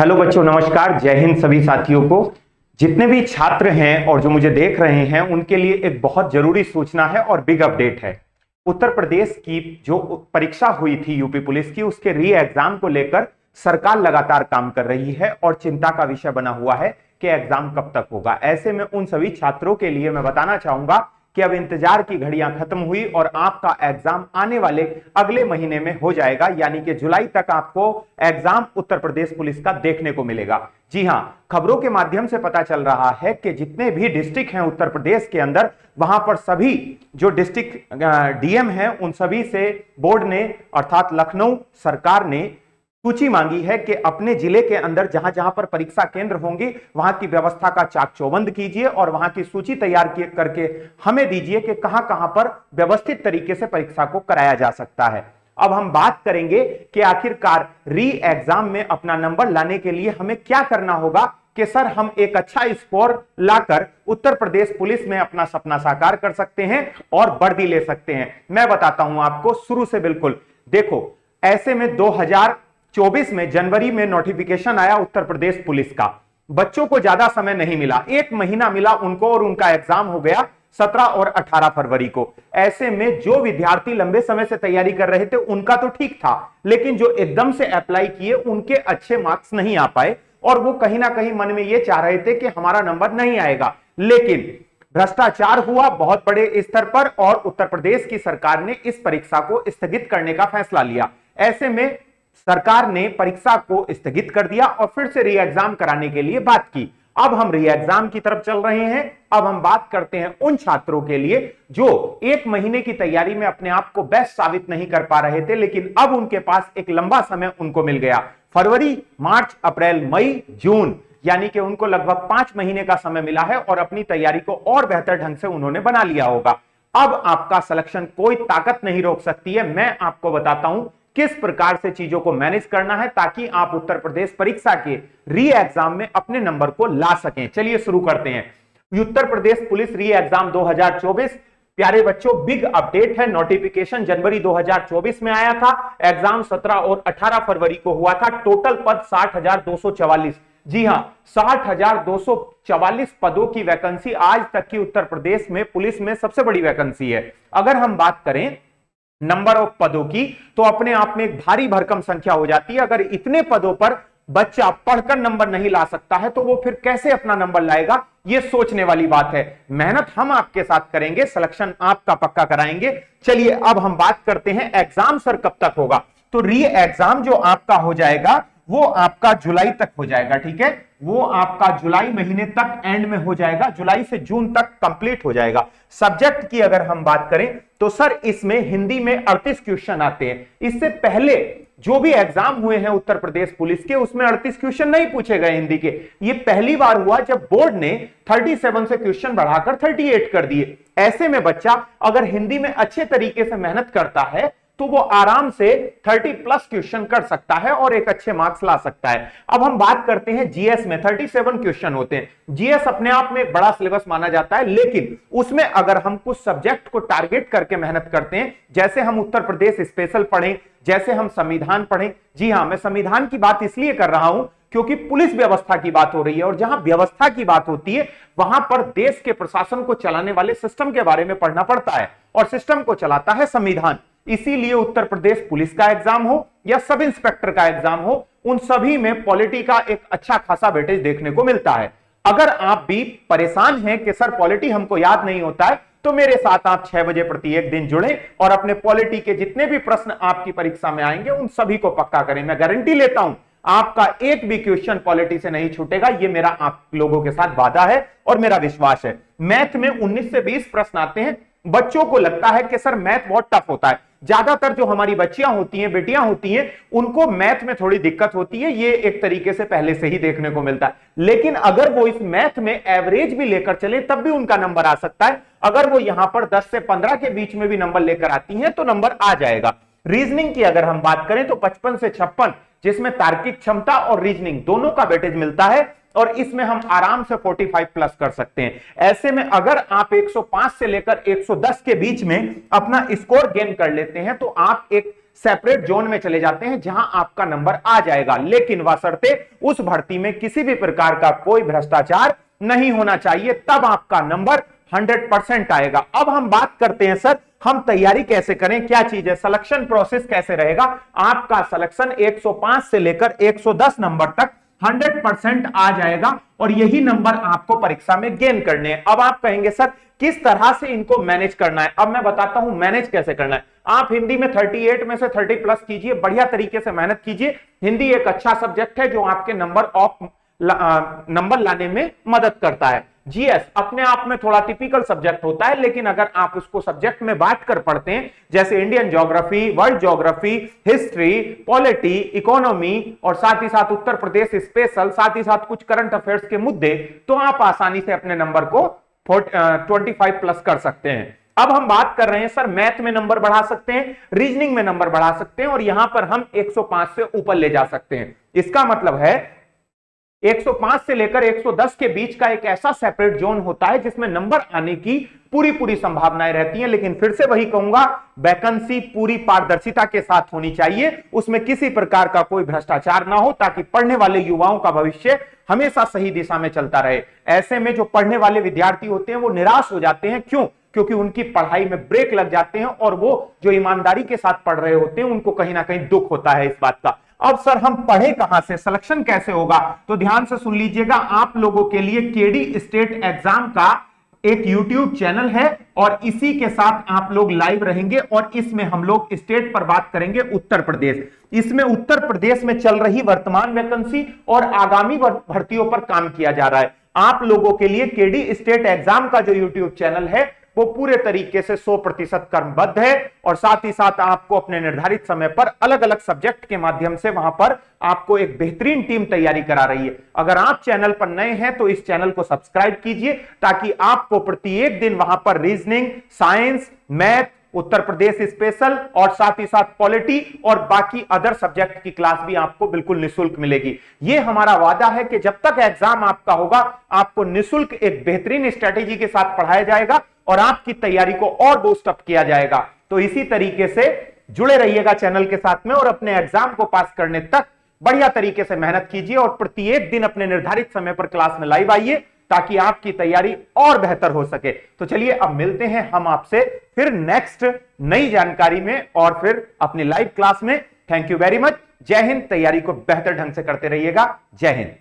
Hello बच्चों, नमस्कार। जय हिंद सभी साथियों को। जितने भी छात्र हैं और जो मुझे देख रहे हैं उनके लिए एक बहुत जरूरी सूचना है और बिग अपडेट है। उत्तर प्रदेश की जो परीक्षा हुई थी यूपी पुलिस की, उसके री एग्जाम को लेकर सरकार लगातार काम कर रही है और चिंता का विषय बना हुआ है कि एग्जाम कब तक होगा। ऐसे में उन सभी छात्रों के लिए मैं बताना चाहूंगा कि अब इंतजार की घड़ियां खत्म हुई और आपका एग्जाम आने वाले अगले महीने में हो जाएगा, यानी कि जुलाई तक आपको एग्जाम उत्तर प्रदेश पुलिस का देखने को मिलेगा। जी हां, खबरों के माध्यम से पता चल रहा है कि जितने भी डिस्ट्रिक्ट हैं उत्तर प्रदेश के अंदर, वहां पर सभी जो डिस्ट्रिक्ट डीएम हैं उन सभी से बोर्ड ने अर्थात लखनऊ सरकार ने सूची मांगी है कि अपने जिले के अंदर जहां जहां पर परीक्षा केंद्र होंगे वहां की व्यवस्था का चाक चौबंद कीजिए और वहां की सूची तैयार करके हमें दीजिए कि कहां कहां पर व्यवस्थित तरीके से परीक्षा को कराया जा सकता है। अब हम बात करेंगे कि आखिरकार री एग्जाम में अपना नंबर लाने के लिए हमें क्या करना होगा कि सर हम एक अच्छा स्कोर लाकर उत्तर प्रदेश पुलिस में अपना सपना साकार कर सकते हैं और वर्दी ले सकते हैं। मैं बताता हूं आपको शुरू से बिल्कुल। देखो, ऐसे में 2024 में जनवरी में नोटिफिकेशन आया उत्तर प्रदेश पुलिस का। बच्चों को ज्यादा समय नहीं मिला, 1 महीना मिला उनको और उनका एग्जाम हो गया 17 और 18 फरवरी को। ऐसे में जो विद्यार्थी लंबे समय से तैयारी कर रहे थे उनका तो ठीक था, लेकिन जो एकदम से अप्लाई किए उनके अच्छे मार्क्स नहीं आ पाए और वो कहीं ना कहीं मन में ये चाह रहे थे कि हमारा नंबर नहीं आएगा। लेकिन भ्रष्टाचार हुआ बहुत बड़े स्तर पर और उत्तर प्रदेश की सरकार ने इस परीक्षा को स्थगित करने का फैसला लिया। ऐसे में सरकार ने परीक्षा को स्थगित कर दिया और फिर से री एग्जाम कराने के लिए बात की। अब हम री एग्जाम की तरफ चल रहे हैं। अब हम बात करते हैं उन छात्रों के लिए जो 1 महीने की तैयारी में अपने आप को बेस्ट साबित नहीं कर पा रहे थे, लेकिन अब उनके पास एक लंबा समय उनको मिल गया। फरवरी, मार्च, अप्रैल, मई, जून, यानी कि उनको लगभग 5 महीने का समय मिला है और अपनी तैयारी को और बेहतर ढंग से उन्होंने बना लिया होगा। अब आपका सिलेक्शन कोई ताकत नहीं रोक सकती है। मैं आपको बताता हूं किस प्रकार से चीजों को मैनेज करना है ताकि आप उत्तर प्रदेश परीक्षा के री एग्जाम में अपने नंबर को ला सकें। चलिए शुरू करते हैं। उत्तर प्रदेश पुलिस री एग्जाम 2024। प्यारे बच्चों, बिग अपडेट है। नोटिफिकेशन जनवरी 2024 में आया था, एग्जाम 17 और 18 फरवरी को हुआ था। टोटल पद 60,244। जी हां, 60,244 पदों की वैकेंसी आज तक की उत्तर प्रदेश में पुलिस में सबसे बड़ी वैकेंसी है। अगर हम बात करें नंबर ऑफ पदों की तो अपने आप में एक भारी भरकम संख्या हो जाती है। अगर इतने पदों पर बच्चा पढ़कर नंबर नहीं ला सकता है तो वो फिर कैसे अपना नंबर लाएगा, ये सोचने वाली बात है। मेहनत हम आपके साथ करेंगे, सिलेक्शन आपका पक्का कराएंगे। चलिए अब हम बात करते हैं एग्जाम सर कब तक होगा। तो री एग्जाम जो आपका हो जाएगा वो आपका जुलाई तक हो जाएगा। ठीक है, वो आपका जुलाई महीने तक एंड में हो जाएगा, जुलाई से जून तक कंप्लीट हो जाएगा। सब्जेक्ट की अगर हम बात करें तो सर इसमें हिंदी में 38 क्वेश्चन आते हैं। इससे पहले जो भी एग्जाम हुए हैं उत्तर प्रदेश पुलिस के उसमें 38 क्वेश्चन नहीं पूछे गए हिंदी के। ये पहली बार हुआ जब बोर्ड ने 37 से क्वेश्चन बढ़ाकर 38 कर दिए। ऐसे में बच्चा अगर हिंदी में अच्छे तरीके से मेहनत करता है तो वो आराम से 30+ क्वेश्चन कर सकता है और एक अच्छे मार्क्स ला सकता है। अब हम बात करते हैं जीएस में 37 क्वेश्चन होते हैं। जीएस अपने आप में एक बड़ा सिलेबस माना जाता है, लेकिन उसमें अगर हम कुछ सब्जेक्ट को टारगेट करके मेहनत करते हैं, जैसे हम उत्तर प्रदेश स्पेशल पढ़ें, जैसे हम संविधान पढ़ें। जी हां, मैं संविधान की बात इसलिए कर रहा हूं क्योंकि पुलिस व्यवस्था की बात हो रही है और जहां व्यवस्था की बात होती है वहां पर देश के प्रशासन को चलाने वाले सिस्टम के बारे में पढ़ना पड़ता है और सिस्टम को चलाता है संविधान। इसीलिए उत्तर प्रदेश पुलिस का एग्जाम हो या सब इंस्पेक्टर का एग्जाम हो, उन सभी में पॉलिटी का एक अच्छा खासा वेटेज देखने को मिलता है। अगर आप भी परेशान हैं कि सर पॉलिटी हमको याद नहीं होता है, तो मेरे साथ आप 6 बजे प्रति एक दिन जुड़े और अपने पॉलिटी के जितने भी प्रश्न आपकी परीक्षा में आएंगे उन सभी को पक्का करें। मैं गारंटी लेता हूं आपका एक भी क्वेश्चन पॉलिटी से नहीं छूटेगा। ये मेरा आप लोगों के साथ वादा है और मेरा विश्वास है। मैथ में 19 से 20 प्रश्न आते हैं। बच्चों को लगता है कि सर मैथ बहुत टफ होता है। ज्यादातर जो हमारी बच्चियां होती हैं, बेटियां होती हैं, उनको मैथ में थोड़ी दिक्कत होती है। ये एक तरीके से पहले से ही देखने को मिलता है। लेकिन अगर वो इस मैथ में एवरेज भी लेकर चले तब भी उनका नंबर आ सकता है। अगर वो यहां पर 10 से 15 के बीच में भी नंबर लेकर आती हैं तो नंबर आ जाएगा। रीजनिंग की अगर हम बात करें तो 55 से 56, जिसमें तार्किक क्षमता और रीजनिंग दोनों का वेटेज मिलता है और इसमें हम आराम से 45+ कर सकते हैं। ऐसे में अगर आप 105 से लेकर 110 के बीच में अपना स्कोर गेन कर लेते हैं तो आप एक सेपरेट जोन में चले जाते हैं जहां आपका नंबर आ जाएगा, लेकिन बशर्ते उस भर्ती में किसी भी प्रकार का कोई भ्रष्टाचार नहीं होना चाहिए, तब आपका नंबर 100% आएगा। अब हम बात करते हैं सर हम तैयारी कैसे करें, क्या चीज है, सिलेक्शन प्रोसेस कैसे रहेगा। आपका सिलेक्शन 105 से लेकर 110 नंबर तक 100% आ जाएगा और यही नंबर आपको परीक्षा में गेन करने हैं। अब आप कहेंगे सर किस तरह से इनको मैनेज करना है, अब मैं बताता हूं मैनेज कैसे करना है। आप हिंदी में 38 में से 30 प्लस कीजिए, बढ़िया तरीके से मेहनत कीजिए। हिंदी एक अच्छा सब्जेक्ट है जो आपके नंबर लाने में मदद करता है। जीएस अपने आप में थोड़ा टिपिकल सब्जेक्ट होता है, लेकिन अगर आप उसको सब्जेक्ट में बांट कर पढ़ते हैं, जैसे Indian geography, world geography, history, polity, economy और साथ ही साथ उत्तर प्रदेश स्पेशल, साथ ही साथ कुछ करंट अफेयर्स के मुद्दे, तो आप आसानी से अपने नंबर को 25 प्लस कर सकते हैं। अब हम बात कर रहे हैं सर मैथ में नंबर बढ़ा सकते हैं, रीजनिंग में नंबर बढ़ा सकते हैं और यहां पर हम 105 से ऊपर ले जा सकते हैं। इसका मतलब है 105 से लेकर 110 के बीच का एक ऐसा सेपरेट जोन होता है जिसमें नंबर आने की पूरी संभावनाएं रहती हैं। लेकिन फिर से वही कहूंगा, वैकेंसी पूरी पारदर्शिता के साथ होनी चाहिए, उसमें किसी प्रकार का कोई भ्रष्टाचार ना हो, ताकि पढ़ने वाले युवाओं का भविष्य हमेशा सही दिशा में चलता रहे। ऐसे में जो पढ़ने वाले विद्यार्थी होते हैं वो निराश हो जाते हैं, क्यों? क्योंकि उनकी पढ़ाई में ब्रेक लग जाते हैं और वो जो ईमानदारी के साथ पढ़ रहे होते हैं उनको कहीं ना कहीं दुख होता है इस बात का। अब सर हम पढ़े कहां से, सिलेक्शन कैसे होगा, तो ध्यान से सुन लीजिएगा। आप लोगों के लिए केडी स्टेट एग्जाम का एक YouTube चैनल है और इसी के साथ आप लोग लाइव रहेंगे और इसमें हम लोग स्टेट पर बात करेंगे उत्तर प्रदेश। इसमें उत्तर प्रदेश में चल रही वर्तमान वैकेंसी और आगामी भर्तियों पर काम किया जा रहा है। आप लोगों के लिए केडी स्टेट एग्जाम का जो YouTube चैनल है वो पूरे तरीके से 100% क्रमबद्ध है और साथ ही साथ आपको अपने निर्धारित समय पर अलग अलग सब्जेक्ट के माध्यम से वहां पर आपको एक बेहतरीन टीम तैयारी करा रही है। अगर आप चैनल पर नए हैं तो इस चैनल को सब्सक्राइब कीजिए, ताकि आपको प्रत्येक दिन वहां पर reasoning, science, math, Uttar Pradesh special और साथ ही साथ पॉलिटी और बाकी अदर सब्जेक्ट की क्लास भी आपको बिल्कुल निशुल्क मिलेगी। यह हमारा वादा है कि जब तक एग्जाम आपका होगा आपको निशुल्क एक बेहतरीन स्ट्रेटेजी के साथ पढ़ाया जाएगा और आपकी तैयारी को और बूस्ट अप किया जाएगा। तो इसी तरीके से जुड़े रहिएगा चैनल के साथ में और अपने एग्जाम को पास करने तक बढ़िया तरीके से मेहनत कीजिए और प्रत्येक दिन अपने निर्धारित समय पर क्लास में लाइव आइए, ताकि आपकी तैयारी और बेहतर हो सके। तो चलिए अब मिलते हैं हम आपसे फिर नेक्स्ट नई जानकारी में और फिर अपनी लाइव क्लास में। Thank you very much. जय हिंद। तैयारी को बेहतर ढंग से करते रहिएगा। जय हिंद।